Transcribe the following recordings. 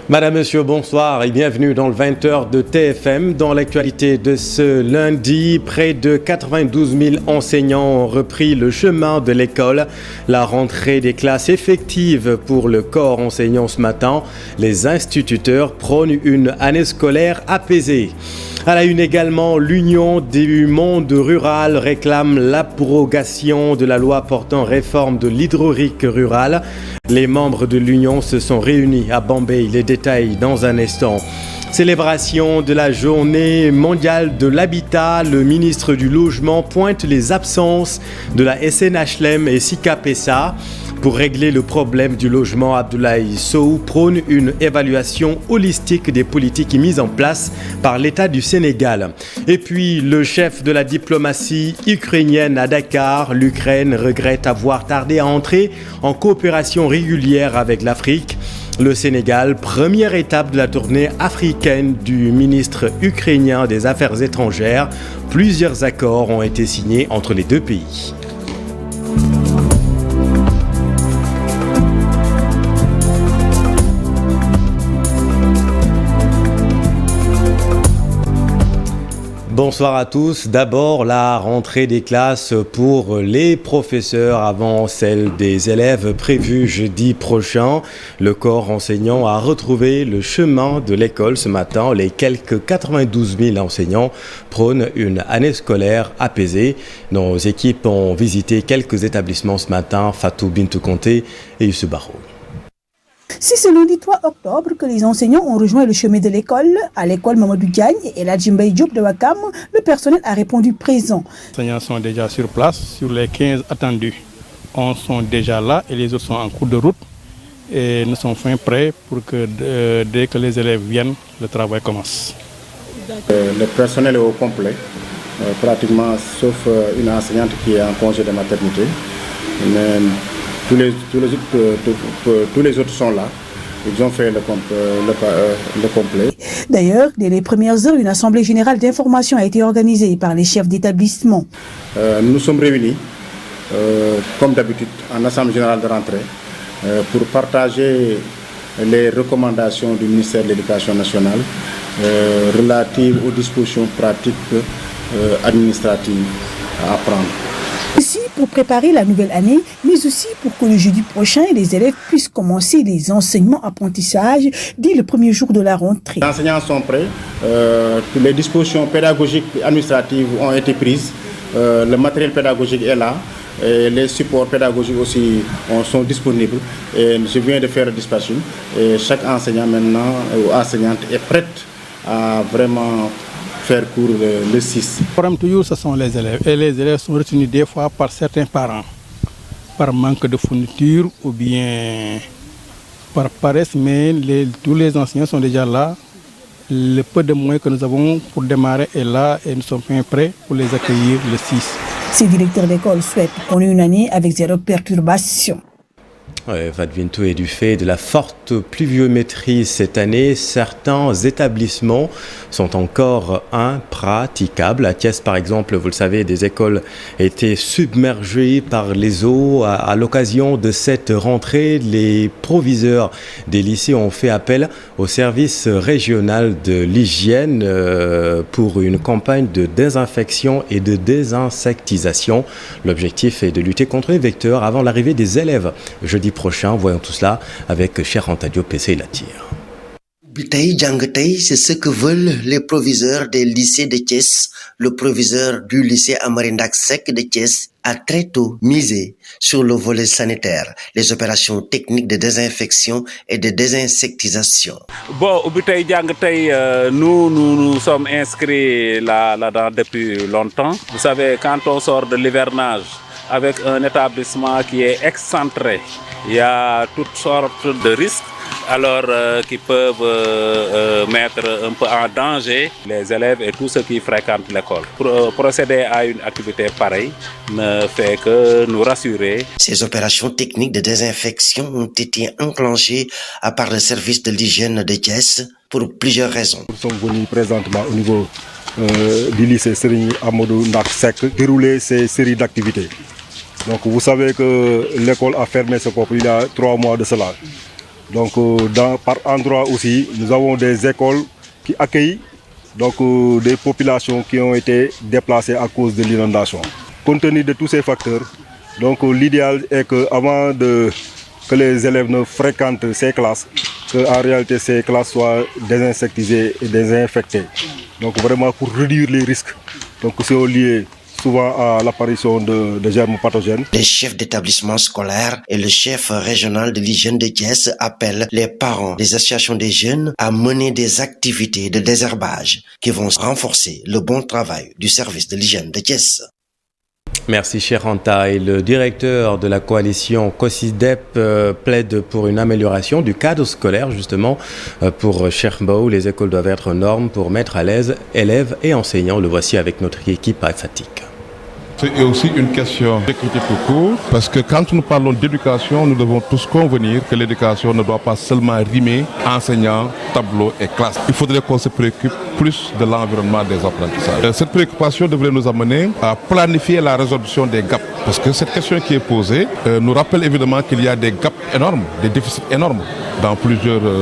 Madame, Monsieur, bonsoir et bienvenue dans le 20h de TFM. Dans l'actualité de ce lundi, près de 92 000 enseignants ont repris le chemin de l'école. La rentrée des classes effectives pour le corps enseignant ce matin. Les instituteurs prônent une année scolaire apaisée. À la une également, l'Union du monde rural réclame l'abrogation de la loi portant réforme de l'hydraulique rurale. Les membres de l'Union se sont réunis à Bombay. Les détails dans un instant. Célébration de la journée mondiale de l'habitat, le ministre du Logement pointe les absences de la SNHLM et SICAPESA. Pour régler le problème du logement, Abdoulaye Sow prône une évaluation holistique des politiques mises en place par l'État du Sénégal. Et puis, le chef de la diplomatie ukrainienne à Dakar, l'Ukraine regrette avoir tardé à entrer en coopération régulière avec l'Afrique. Le Sénégal, première étape de la tournée africaine du ministre ukrainien des Affaires étrangères. Plusieurs accords ont été signés entre les deux pays. Bonsoir à tous. D'abord, la rentrée des classes pour les professeurs avant celle des élèves prévue jeudi prochain. Le corps enseignant a retrouvé le chemin de l'école ce matin. Les quelques 92 000 enseignants prônent une année scolaire apaisée. Nos équipes ont visité quelques établissements ce matin. Fatou Bintou Conté et Youssou Barou. C'est ce lundi 3 octobre que les enseignants ont rejoint le chemin de l'école. À l'école Mamadou Diagne et El Hadji Mbaye Diop de Wakam, le personnel a répondu présent. Les enseignants sont déjà sur place. Sur les 15 attendus, 11 sont déjà là et les autres sont en cours de route. Et nous sommes fin prêts pour que dès que les élèves viennent, le travail commence. Le personnel est au complet, pratiquement sauf une enseignante qui est en congé de maternité. Mais tous les autres sont là. Ils ont fait le complet. D'ailleurs, dès les premières heures, une assemblée générale d'information a été organisée par les chefs d'établissement. Nous sommes réunis, comme d'habitude, en assemblée générale de rentrée, pour partager les recommandations du ministère de l'Éducation nationale relatives aux dispositions pratiques administratives à prendre. Aussi pour préparer la nouvelle année, mais aussi pour que le jeudi prochain, les élèves puissent commencer les enseignements-apprentissages dès le premier jour de la rentrée. Les enseignants sont prêts, les dispositions pédagogiques et administratives ont été prises, le matériel pédagogique est là, et les supports pédagogiques aussi sont disponibles. Et je viens de faire le dispatching et chaque enseignant maintenant ou enseignante est prête à vraiment faire cours le 6. Le problème toujours, ce sont les élèves. Et les élèves sont retenus des fois par certains parents, par manque de fourniture ou bien par paresse. Mais tous les enseignants sont déjà là. Le peu de moyens que nous avons pour démarrer est là et nous sommes bien prêts pour les accueillir le 6. Ces directeurs d'école souhaitent qu'on ait une année avec zéro perturbation. Vadvinto, et du fait de la forte pluviométrie cette année, certains établissements sont encore impraticables. À Thiès, par exemple, vous le savez, des écoles étaient submergées par les eaux. À l'occasion de cette rentrée, les proviseurs des lycées ont fait appel au service régional de l'hygiène pour une campagne de désinfection et de désinsectisation. L'objectif est de lutter contre les vecteurs avant l'arrivée des élèves jeudi prochain. Voyons tout cela avec Cheikh Anta Diop et Seyla Tir. Bitay Djangatay, c'est ce que veulent les proviseurs des lycées de Thiès. Le proviseur du lycée Amarindak Sek de Thiès a très tôt misé sur le volet sanitaire, les opérations techniques de désinfection et de désinsectisation. Bon, Bitay Djangatay, nous sommes inscrits là-dedans depuis longtemps. Vous savez, quand on sort de l'hivernage avec un établissement qui est excentré, il y a toutes sortes de risques qui peuvent mettre un peu en danger les élèves et tous ceux qui fréquentent l'école. Pour procéder à une activité pareille ne fait que nous rassurer. Ces opérations techniques de désinfection ont été enclenchées par le service de l'hygiène de Thiès pour plusieurs raisons. Nous sommes venus présentement au niveau du lycée Serigne Amadou Ndak Seck dérouler ces séries d'activités. Donc vous savez que l'école a fermé ce cours il y a 3 mois de cela. Donc par endroit aussi, nous avons des écoles qui accueillent des populations qui ont été déplacées à cause de l'inondation. Compte tenu de tous ces facteurs, l'idéal est qu'avant que les élèves ne fréquentent ces classes, qu'en réalité ces classes soient désinsectisées et désinfectées. Donc vraiment pour réduire les risques. Donc c'est lié souvent à l'apparition de germes pathogènes. Les chefs d'établissement scolaire et le chef régional de l'hygiène de Thiès appellent les parents des associations des jeunes à mener des activités de désherbage qui vont renforcer le bon travail du service de l'hygiène de Thiès. Merci cher Anta. Et le directeur de la coalition COSIDEP plaide pour une amélioration du cadre scolaire justement pour Cheikh Mbow. Les écoles doivent être aux normes pour mettre à l'aise élèves et enseignants. Le voici avec notre équipe à Fatick. C'est aussi une question d'équité tout court, parce que quand nous parlons d'éducation, nous devons tous convenir que l'éducation ne doit pas seulement rimer enseignants, tableaux et classes. Il faudrait qu'on se préoccupe plus de l'environnement des apprentissages. Cette préoccupation devrait nous amener à planifier la résolution des gaps, parce que cette question qui est posée nous rappelle évidemment qu'il y a des gaps énormes, des déficits énormes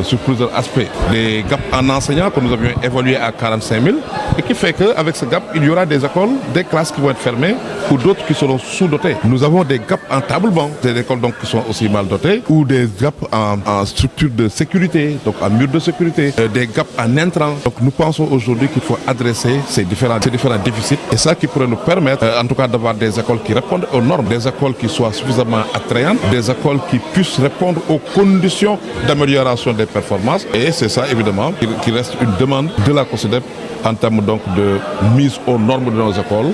sur plusieurs aspects. Des gaps en enseignants que nous avions évalués à 45 000, et qui fait qu'avec ce gap, il y aura des écoles, des classes qui vont être fermées, ou d'autres qui seront sous-dotées. Nous avons des gaps en table-banc, des écoles qui sont aussi mal dotées, ou des gaps en structure de sécurité, donc en mur de sécurité, des gaps en intrants. Donc nous pensons aujourd'hui qu'il faut adresser ces différents déficits, et ça qui pourrait nous permettre en tout cas d'avoir des écoles qui répondent aux normes, des écoles qui soient suffisamment attrayantes, des écoles qui puissent répondre aux conditions d'amélioration des performances. Et c'est ça évidemment qui reste une demande de la COSIDEP en termes donc de mise aux normes de nos écoles.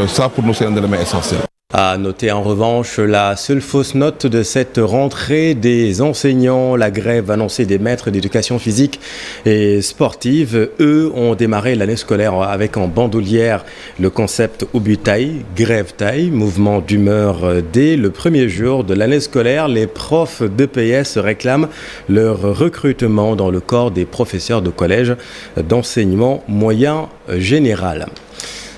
Ça pour nous c'est un élément essentiel. À noter en revanche la seule fausse note de cette rentrée des enseignants. La grève annoncée des maîtres d'éducation physique et sportive, eux, ont démarré l'année scolaire avec en bandoulière le concept Ubutaï, grève taille, mouvement d'humeur dès le premier jour de l'année scolaire. Les profs d'EPS réclament leur recrutement dans le corps des professeurs de collège d'enseignement moyen général.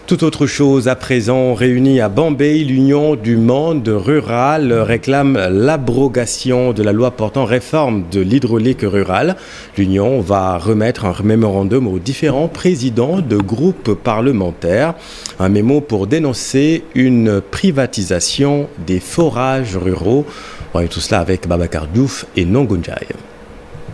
Tout autre chose à présent, réunie à Bambey, l'Union du monde rural réclame l'abrogation de la loi portant réforme de l'hydraulique rurale. L'Union va remettre un mémorandum aux différents présidents de groupes parlementaires. Un mémo pour dénoncer une privatisation des forages ruraux. On voit tout cela avec Babacar Diouf et Nongunjaï.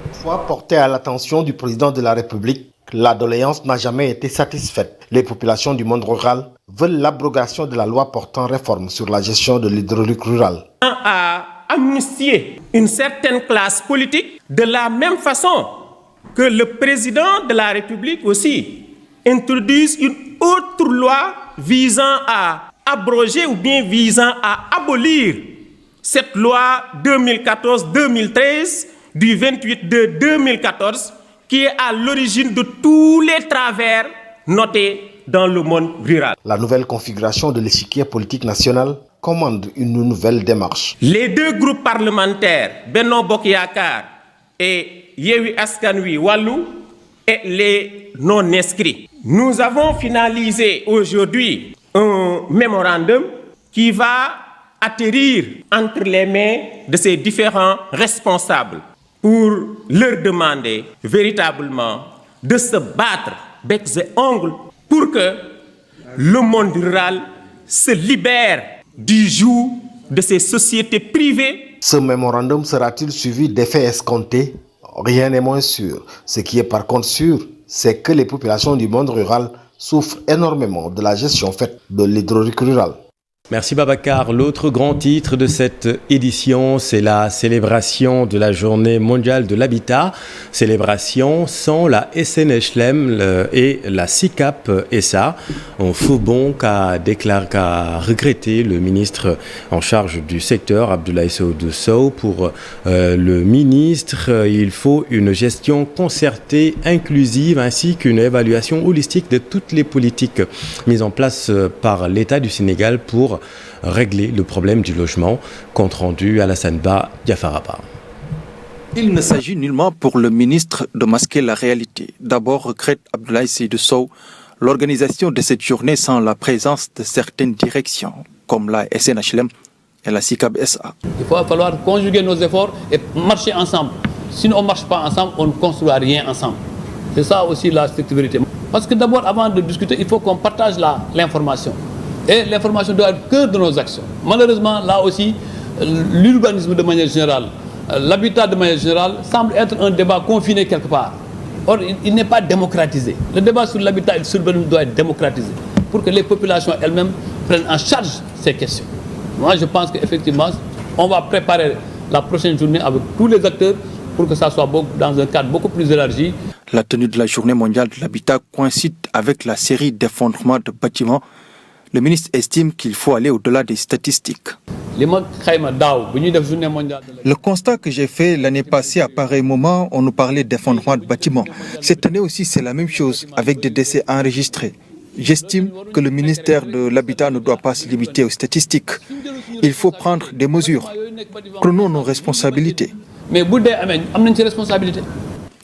Une fois porté à l'attention du président de la République, la doléance n'a jamais été satisfaite. Les populations du monde rural veulent l'abrogation de la loi portant réforme sur la gestion de l'hydraulique rurale. À amnistier une certaine classe politique de la même façon que le président de la République aussi introduise une autre loi visant à abroger ou bien visant à abolir cette loi 2014-2013 du 28/2/2014 qui est à l'origine de tous les travers notés dans le monde rural. La nouvelle configuration de l'échiquier politique national commande une nouvelle démarche. Les deux groupes parlementaires, Benno Bokk Yakaar et Yewwi Askan Wi Wallu, et les non-inscrits. Nous avons finalisé aujourd'hui un mémorandum qui va atterrir entre les mains de ces différents responsables pour leur demander véritablement de se battre bec et ongles pour que le monde rural se libère du joug de ces sociétés privées. Ce mémorandum sera-t-il suivi d'effets escomptés? Rien n'est moins sûr. Ce qui est par contre sûr, c'est que les populations du monde rural souffrent énormément de la gestion faite de l'hydraulique rurale. Merci Babacar. L'autre grand titre de cette édition, c'est la célébration de la journée mondiale de l'habitat. Célébration sans la SNHLM et la SICAP SA. On fout bon qu'a regretté le ministre en charge du secteur, Abdoulaye Seydou Sow. Pour le ministre, il faut une gestion concertée, inclusive, ainsi qu'une évaluation holistique de toutes les politiques mises en place par l'État du Sénégal pour régler le problème du logement. Compte rendu Alassane Ba, Diafaraba. Il ne s'agit nullement pour le ministre de masquer la réalité. D'abord, regrette Abdoulaye Seydou Sow l'organisation de cette journée sans la présence de certaines directions, comme la SNHLM et la SICAP SA. Il va falloir conjuguer nos efforts et marcher ensemble. Si on ne marche pas ensemble, on ne construira rien ensemble. C'est ça aussi la stricte vérité. Parce que d'abord, avant de discuter, il faut qu'on partage l'information. Et l'information doit être au cœur de nos actions. Malheureusement, là aussi, l'urbanisme de manière générale, l'habitat de manière générale, semble être un débat confiné quelque part. Or, il n'est pas démocratisé. Le débat sur l'habitat et sur l'urbanisme doit être démocratisé pour que les populations elles-mêmes prennent en charge ces questions. Moi, je pense qu'effectivement, on va préparer la prochaine journée avec tous les acteurs pour que ça soit dans un cadre beaucoup plus élargi. La tenue de la Journée mondiale de l'habitat coïncide avec la série d'effondrements de bâtiments. Le ministre estime qu'il faut aller au-delà des statistiques. Le constat que j'ai fait l'année passée à pareil moment, on nous parlait d'effondrement de bâtiments. Cette année aussi, c'est la même chose, avec des décès enregistrés. J'estime que le ministère de l'Habitat ne doit pas se limiter aux statistiques. Il faut prendre des mesures. Prenons nos responsabilités.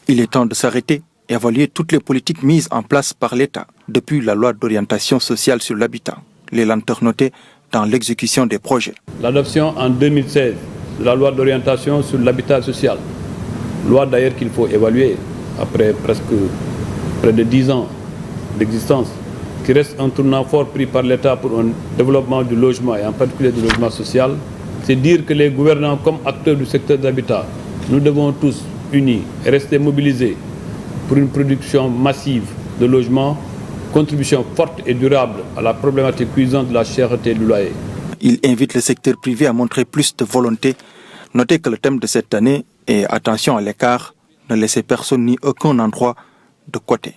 Il est temps de s'arrêter et évaluer toutes les politiques mises en place par l'État depuis la loi d'orientation sociale sur l'habitat, les lenteurs notées dans l'exécution des projets. L'adoption en 2016 de la loi d'orientation sur l'habitat social, loi d'ailleurs qu'il faut évaluer après presque près de 10 ans d'existence, qui reste un tournant fort pris par l'État pour un développement du logement et en particulier du logement social, c'est dire que les gouvernants comme acteurs du secteur de l'habitat, nous devons tous unis et rester mobilisés pour une production massive de logements, contribution forte et durable à la problématique cuisante de la cherté du loyer. Il invite le secteur privé à montrer plus de volonté. Notez que le thème de cette année est « Attention à l'écart, ne laissez personne ni aucun endroit de côté ».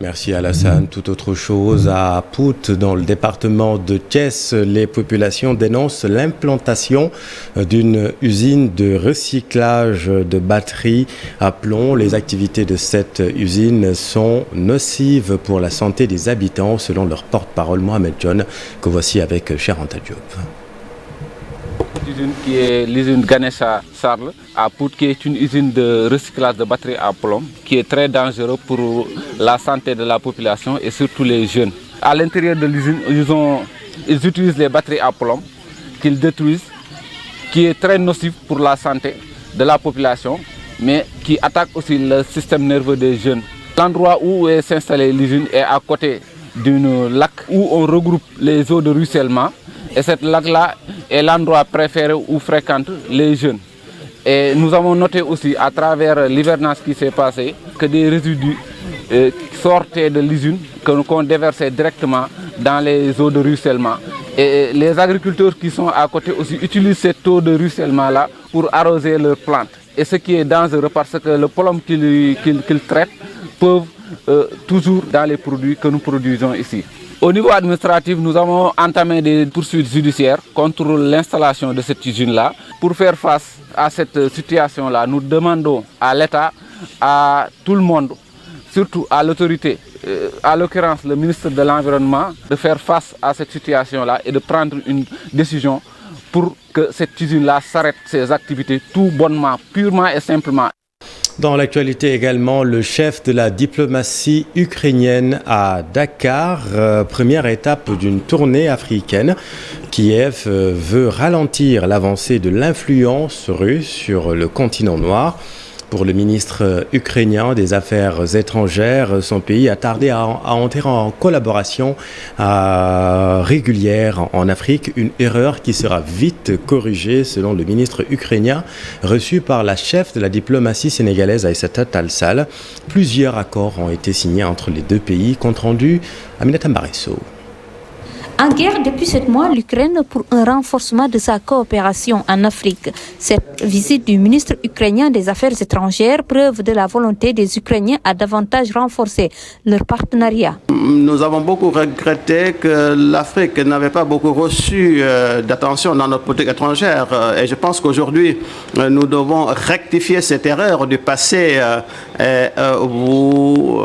Merci Alassane. Tout autre chose à Pout, dans le département de Thiès, les populations dénoncent l'implantation d'une usine de recyclage de batteries à plomb. Les activités de cette usine sont nocives pour la santé des habitants, selon leur porte-parole Mohamed John, que voici avec Cheranta Diop. L'usine qui est l'usine Ganesha Sarl à Pout, qui est une usine de recyclage de batteries à plomb, qui est très dangereux pour la santé de la population et surtout les jeunes. À l'intérieur de l'usine, ils utilisent les batteries à plomb qu'ils détruisent, qui est très nocif pour la santé de la population, mais qui attaque aussi le système nerveux des jeunes. L'endroit où est installée l'usine est à côté d'un lac où on regroupe les eaux de ruissellement. Et cet lac-là est l'endroit préféré où fréquentent les jeunes. Et nous avons noté aussi à travers l'hivernage qui s'est passé que des résidus sortaient de l'usine qu'on déversait directement dans les eaux de ruissellement. Et les agriculteurs qui sont à côté aussi utilisent cette eau de ruissellement-là pour arroser leurs plantes. Et ce qui est dangereux parce que le pollen qu'ils traitent peuvent toujours dans les produits que nous produisons ici. Au niveau administratif, nous avons entamé des poursuites judiciaires contre l'installation de cette usine-là. Pour faire face à cette situation-là, nous demandons à l'État, à tout le monde, surtout à l'autorité, à l'occurrence le ministre de l'Environnement, de faire face à cette situation-là et de prendre une décision pour que cette usine-là s'arrête ses activités tout bonnement, purement et simplement. Dans l'actualité également, le chef de la diplomatie ukrainienne à Dakar, première étape d'une tournée africaine. Kiev veut ralentir l'avancée de l'influence russe sur le continent noir. Pour le ministre ukrainien des Affaires étrangères, son pays a tardé à entrer en collaboration régulière en Afrique, une erreur qui sera vite corrigée selon le ministre ukrainien reçu par la chef de la diplomatie sénégalaise Aïssata Tall Sall. Plusieurs accords ont été signés entre les deux pays, compte rendu Aminata Mbaresso. En guerre depuis 7 mois, l'Ukraine pour un renforcement de sa coopération en Afrique. Cette visite du ministre ukrainien des Affaires étrangères, preuve de la volonté des Ukrainiens à davantage renforcer leur partenariat. Nous avons beaucoup regretté que l'Afrique n'avait pas beaucoup reçu d'attention dans notre politique étrangère. Et je pense qu'aujourd'hui, nous devons rectifier cette erreur du passé. Vous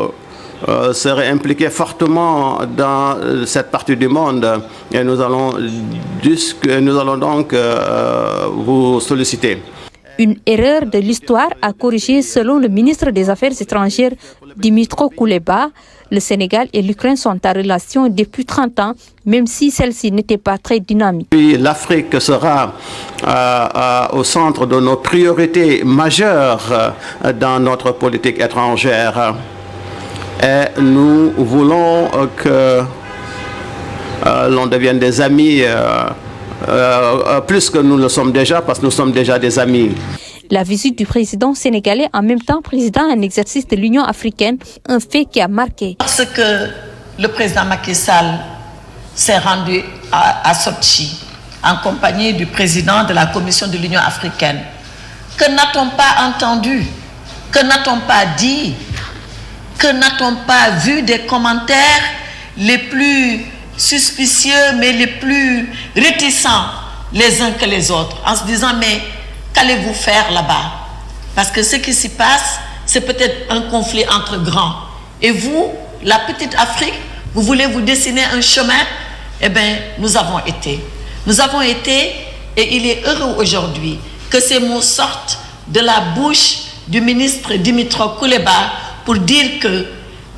seraient impliqués fortement dans cette partie du monde et nous allons donc vous solliciter. Une erreur de l'histoire à corriger selon le ministre des Affaires étrangères Dimitro Kuleba. Le Sénégal et l'Ukraine sont en relation depuis 30 ans, même si celle-ci n'était pas très dynamique. L'Afrique sera au centre de nos priorités majeures dans notre politique étrangère. Et nous voulons que l'on devienne des amis plus que nous le sommes déjà, parce que nous sommes déjà des amis. La visite du président sénégalais, en même temps président en exercice de l'Union africaine, un fait qui a marqué. Parce que le président Macky Sall s'est rendu à Sochi en compagnie du président de la Commission de l'Union africaine. Que n'a-t-on pas entendu? Que n'a-t-on pas dit? Que n'a-t-on pas vu des commentaires les plus suspicieux, mais les plus réticents les uns que les autres, en se disant mais qu'allez-vous faire là-bas? Parce que ce qui s'y passe, c'est peut-être un conflit entre grands. Et vous, la petite Afrique, vous voulez vous dessiner un chemin? Eh bien, nous avons été. Nous avons été, et il est heureux aujourd'hui que ces mots sortent de la bouche du ministre Dimitro Kuleba pour dire que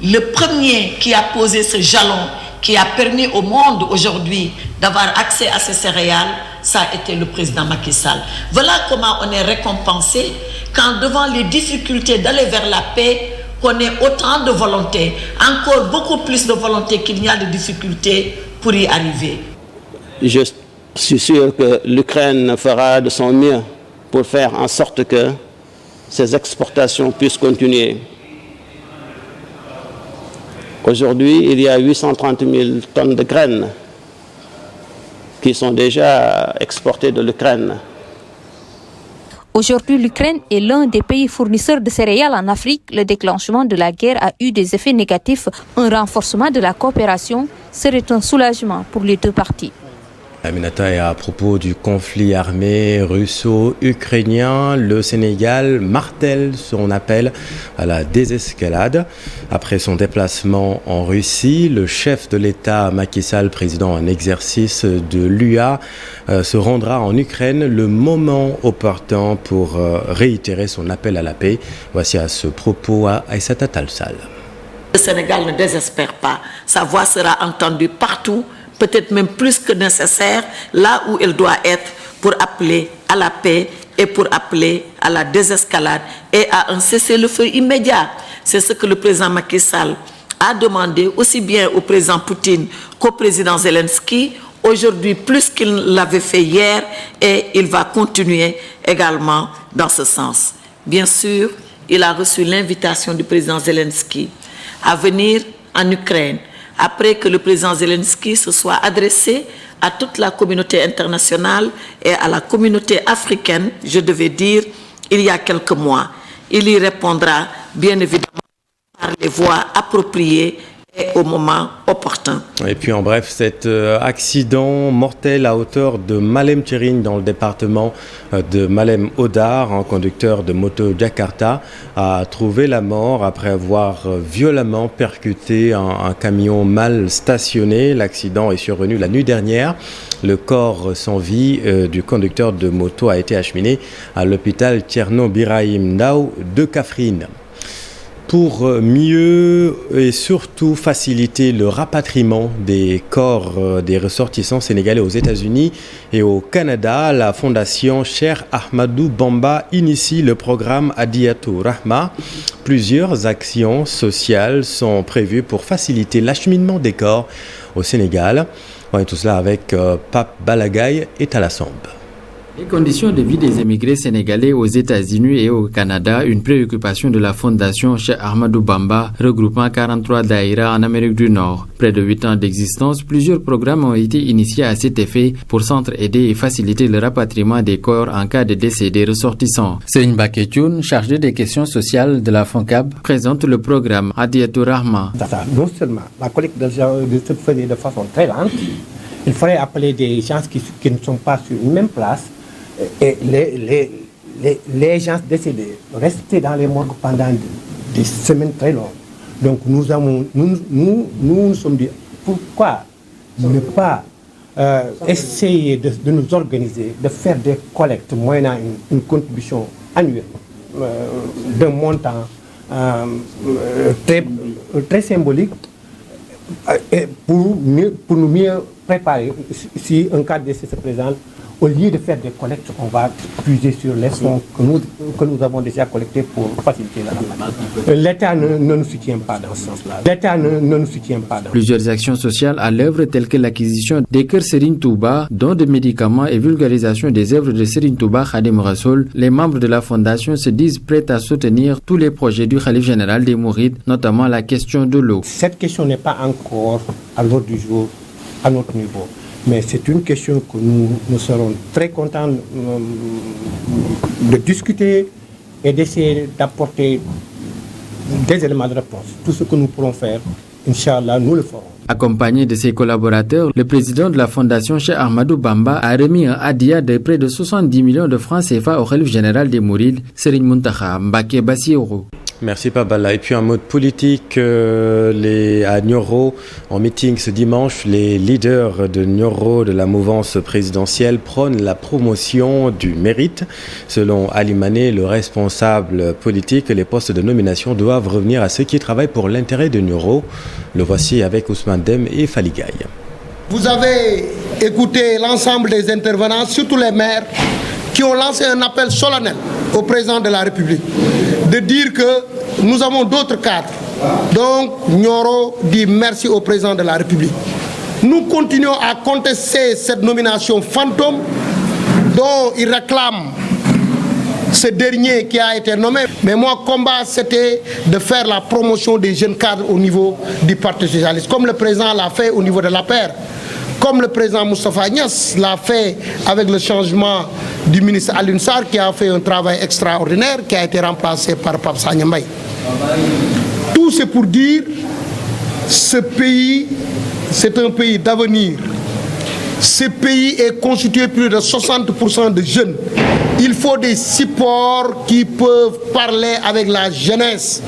le premier qui a posé ce jalon, qui a permis au monde aujourd'hui d'avoir accès à ces céréales, ça a été le président Macky Sall. Voilà comment on est récompensé quand devant les difficultés d'aller vers la paix, qu'on ait autant de volonté, encore beaucoup plus de volonté qu'il n'y a de difficultés pour y arriver. Je suis sûr que l'Ukraine fera de son mieux pour faire en sorte que ces exportations puissent continuer. Aujourd'hui, il y a 830 000 tonnes de graines qui sont déjà exportées de l'Ukraine. Aujourd'hui, l'Ukraine est l'un des pays fournisseurs de céréales en Afrique. Le déclenchement de la guerre a eu des effets négatifs. Un renforcement de la coopération serait un soulagement pour les deux parties. Aminata, et à propos du conflit armé russo-ukrainien, le Sénégal martèle son appel à la désescalade. Après son déplacement en Russie, le chef de l'État Macky Sall, président en exercice de l'UA, se rendra en Ukraine le moment opportun pour réitérer son appel à la paix. Voici à ce propos à Aïssata Talsal. Le Sénégal ne désespère pas. Sa voix sera entendue partout, peut-être même plus que nécessaire, là où elle doit être pour appeler à la paix et pour appeler à la désescalade et à un cessez-le-feu immédiat. C'est ce que le président Macky Sall a demandé aussi bien au président Poutine qu'au président Zelensky, aujourd'hui plus qu'il l'avait fait hier, et il va continuer également dans ce sens. Bien sûr, il a reçu l'invitation du président Zelensky à venir en Ukraine, après que le président Zelensky se soit adressé à toute la communauté internationale et à la communauté africaine, je devais dire, il y a quelques mois. Il y répondra, bien évidemment, par les voies appropriées et au moment opportun. Et puis en bref, cet accident mortel à hauteur de Malem Tchérine dans le département de Malem Hodar, un conducteur de moto Jakarta a trouvé la mort après avoir violemment percuté un camion mal stationné. L'accident est survenu la nuit dernière. Le corps sans vie du conducteur de moto a été acheminé à l'hôpital Thierno Birahim Ndao de Kaffrine. Pour mieux et surtout faciliter le rapatriement des corps des ressortissants sénégalais aux États-Unis et au Canada, la fondation Cheikh Ahmadou Bamba initie le programme Hadiyatou Rahma. Plusieurs actions sociales sont prévues pour faciliter l'acheminement des corps au Sénégal. On est tout cela avec Pape Balagaï et Talassambe. Les conditions de vie des émigrés sénégalais aux États-Unis et au Canada, une préoccupation de la fondation Cheikh Ahmadou Bamba, regroupant 43 daïras en Amérique du Nord. Près de 8 ans d'existence, plusieurs programmes ont été initiés à cet effet pour s'entraider et faciliter le rapatriement des corps en cas de décès des ressortissants. Serigne Baketioun, chargé des questions sociales de la FONCAB, présente le programme Hadiyatou Rahma. Non seulement la collecte se faisait de façon très lente, il fallait appeler des gens qui ne sont pas sur une même place. Et les gens décédés restaient dans les morgues pendant des semaines très longues. Donc nous sommes dit, pourquoi ne pas essayer de nous organiser, de faire des collectes moyennant une contribution annuelle d'un montant très symbolique pour nous mieux préparer si un cas d'essai se présente. Au lieu de faire des collectes, on va puiser sur les fonds que nous avons déjà collectés pour faciliter la campagne. L'État ne nous soutient pas dans ce sens-là. L'État ne nous soutient pas. Plusieurs actions sociales à l'œuvre telles que l'acquisition des cœurs Serigne Touba, dons de médicaments et vulgarisation des œuvres de Serigne Touba Khadim Rassoul. Les membres de la fondation se disent prêts à soutenir tous les projets du Khalife général des Mourides, notamment la question de l'eau. Cette question n'est pas encore à l'ordre du jour à notre niveau. Mais c'est une question que nous serons très contents de discuter et d'essayer d'apporter des éléments de réponse. Tout ce que nous pourrons faire, Inch'Allah, nous le ferons. Accompagné de ses collaborateurs, le président de la fondation Cheikh Ahmadou Bamba a remis un hadia de près de 70 millions de francs CFA au khalife général des Mourides, Serigne Mountakha Mbacké Bassirou. Merci Pabala. Et puis en mode politique, à Nioro, en meeting ce dimanche, les leaders de Nioro de la mouvance présidentielle prônent la promotion du mérite. Selon Ali Mané, le responsable politique, les postes de nomination doivent revenir à ceux qui travaillent pour l'intérêt de Nioro. Le voici avec Ousmane Dem et Faligaï. Vous avez écouté l'ensemble des intervenants, surtout les maires, qui ont lancé un appel solennel au président de la République de dire que nous avons d'autres cadres. Donc, Nioro dit merci au président de la République. Nous continuons à contester cette nomination fantôme dont il réclame ce dernier qui a été nommé. Mais mon combat, c'était de faire la promotion des jeunes cadres au niveau du Parti socialiste, comme le président l'a fait au niveau de l'APR. Comme le président Moustapha Niasse l'a fait avec le changement du ministre Alioune Sarr, qui a fait un travail extraordinaire, qui a été remplacé par Pape Sagna Mbaye. Tout c'est pour dire ce pays, c'est un pays d'avenir. Ce pays est constitué plus de 60% de jeunes. Il faut des supports qui peuvent parler avec la jeunesse.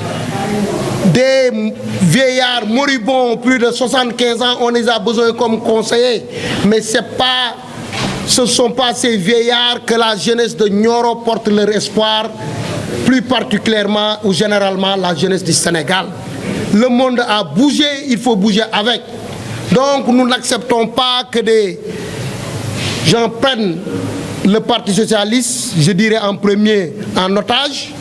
Des vieillards moribonds, plus de 75 ans, on les a besoin comme conseillers. Mais ce ne sont pas ces vieillards que la jeunesse de Nioro porte leur espoir, plus particulièrement ou généralement la jeunesse du Sénégal. Le monde a bougé, il faut bouger avec. Donc nous n'acceptons pas que des gens prennent le Parti socialiste, je dirais en premier, en otage,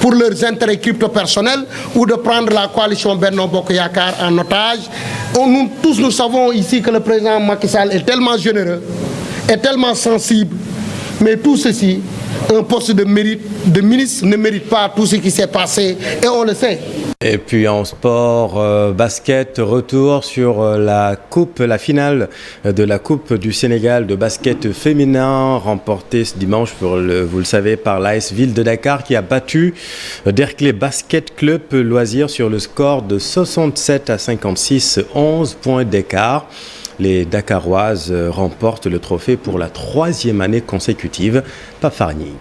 pour leurs intérêts crypto-personnels, ou de prendre la coalition Benno Bokk Yakaar en otage. Nous tous nous savons ici que le président Macky Sall est tellement généreux, est tellement sensible, mais tout ceci, un poste de ministre ne mérite pas tout ce qui s'est passé, et on le sait. Et puis en sport, basket, retour sur la finale de la Coupe du Sénégal de basket féminin, remportée ce dimanche, vous le savez, par l'AS Ville de Dakar, qui a battu Derklé Basket Club Loisirs sur le score de 67 à 56, 11 points d'écart. Les Dakaroises remportent le trophée pour la 3e année consécutive. Pape Farning.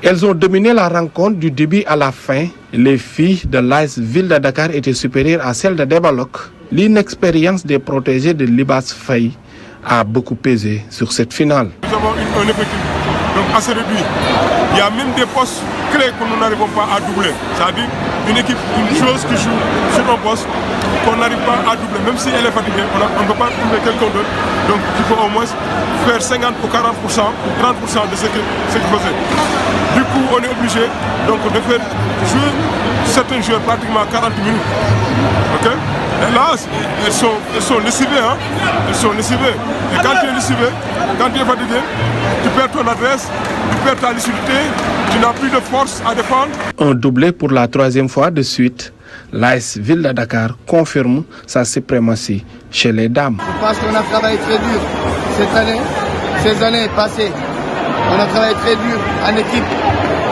Elles ont dominé la rencontre du début à la fin. Les filles de l'AS Ville de Dakar étaient supérieures à celles de Debalok. L'inexpérience des protégés de Libas Faye a beaucoup pesé sur cette finale. Nous avons un effectif donc assez réduit. Il y a même des postes clés que nous n'arrivons pas à doubler. C'est-à-dire une équipe, une chose qui joue sur un poste qu'on n'arrive pas à doubler. Même si elle est fatiguée, on ne peut pas trouver quelqu'un d'autre. Donc il faut au moins faire 50 ou 40% ou 30% de ce qu'il faisait. Du coup, on est obligé donc, de faire jouer certains joueurs pratiquement 40 minutes. Okay? Et là, elles sont lessivées. Hein? Elles sont lessivées. Et quand tu es lessivé, quand tu es fatigué, tu perds ton adresse, tu perds ta lucidité, tu n'as plus de force à défendre. Un doublé pour la 3e fois de suite. L'AS Ville de Dakar confirme sa suprématie chez les dames. Je pense qu'on a travaillé très dur cette année, ces années passées. On a travaillé très dur en équipe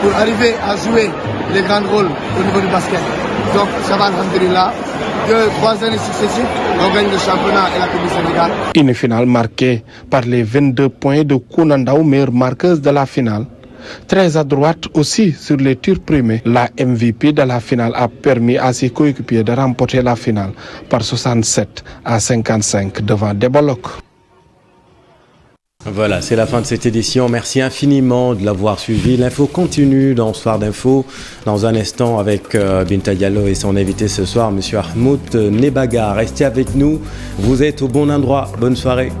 pour arriver à jouer les grands rôles au niveau du basket. Donc ça va, alhamdulillah, que 3 années successives, on gagne le championnat et la Coupe du Sénégal. Une finale marquée par les 22 points de Kounandao, meilleure marqueuse de la finale. Très à droite aussi sur les tirs primés, la MVP de la finale a permis à ses coéquipiers de remporter la finale par 67 à 55 devant Debolok. Voilà, c'est la fin de cette édition. Merci infiniment de l'avoir suivi. L'info continue dans Soir d'Info. Dans un instant avec Binta Diallo et son invité ce soir, M. Ahmoud Nebaga. Restez avec nous. Vous êtes au bon endroit. Bonne soirée.